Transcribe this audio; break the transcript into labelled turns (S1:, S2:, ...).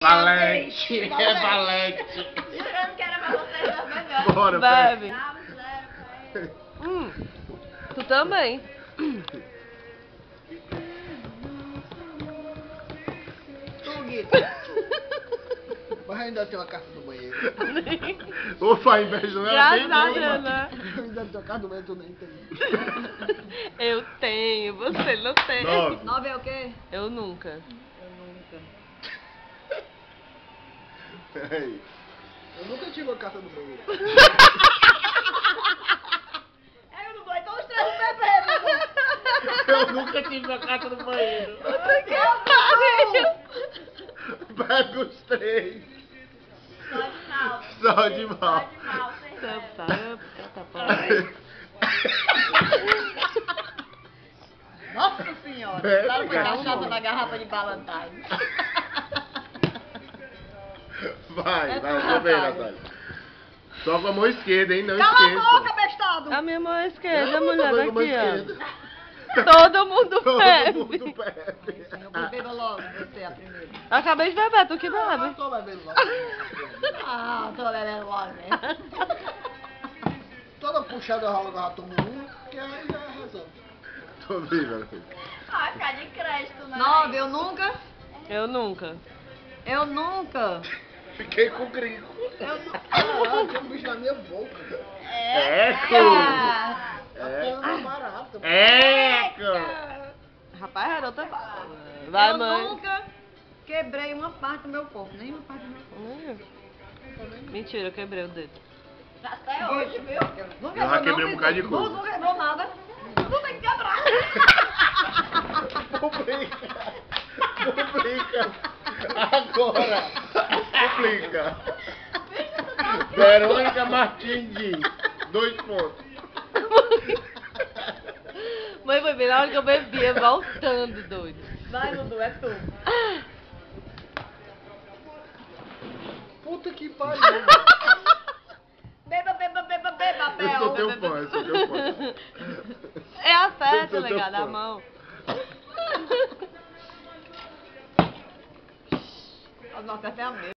S1: valente, é valente.
S2: Jurando que era pra vocês das melhores.
S1: Bora,
S3: Bebe.
S2: Dá 0 pra ele.
S3: Tu também.
S4: Tu, Guito. Mas ainda tem uma carta do banheiro.
S1: Ufa, inveja não é
S3: Graças a
S1: bem
S3: Deus,
S1: boa.
S3: né?
S4: Ainda tem uma carta do banheiro, tu nem tem.
S3: Eu tenho, você não tem.
S1: 9.
S2: 9 é o quê?
S3: Eu nunca.
S2: Eu nunca.
S1: Peraí.
S4: Eu nunca tive uma carta do banheiro.
S2: Eu não vou, então os três bebendo.
S1: Eu nunca tive uma carta no banheiro.
S3: Puta que pariu.
S1: Pega os 3.
S2: Só de mal.
S1: Só de mal.
S2: Só de mal, sem zero. Nossa senhora.
S1: Bebe,
S2: Claro que
S1: cara.
S2: cachaça na garrafa de Ballantine.
S1: Vai,
S2: É
S1: vai,
S2: tudo,
S1: vou ver,
S2: Natália.
S1: Natália. Só com a mão esquerda, hein? Não
S2: Cala a
S1: esqueça.
S2: boca, bestado.
S3: A minha mão esquerda,
S1: Não,
S3: mulher,
S1: tá com a mão
S3: daqui, ó.
S1: esquerda.
S3: Todo mundo
S1: Todo
S3: bebe.
S1: mundo bebe.
S2: Eu beba logo, você é a primeira.
S3: Acabei de beber, tu que
S4: Eu
S3: bebe.
S4: tô bebendo lá.
S2: Ah, tô bebendo logo, né?
S4: Toda puxada rola que eu já tomo uma, que aí já resolve.
S1: Tô viva.
S2: Ah, ficar de crédito, né? 9, eu nunca.
S3: Eu nunca.
S2: Eu nunca.
S1: Fiquei com gringo.
S4: Ah, tem um bicho na minha boca.
S1: Eco!
S4: Até uma barata.
S1: Eco!
S3: Rapaz, era outra Vai,
S2: eu
S3: mãe.
S2: nunca quebrei uma parte do meu corpo, nenhuma parte do meu corpo.
S3: Mentira, eu quebrei o dedo.
S2: Até hoje, viu? Não
S1: Eu já quebrei um bocado de coisa.
S2: Não quebrou nada. Não tem que quebrar.
S1: Publica! Publica! Agora! Publica! Verônica Martins Dias. 2 pontos.
S3: Mãe, foi bem na hora que eu bebia, voltando, doido.
S2: Vai, Dudu, é tu.
S4: Puta que pariu.
S2: Beba, beba, beba, beba,
S1: Eu sou
S2: Bel.
S1: teu fã, eu sou teu fã.
S3: É a festa,
S1: Eu sou teu
S3: legado, a
S1: fã.
S3: mão.
S2: Nossa, essa é a mesma.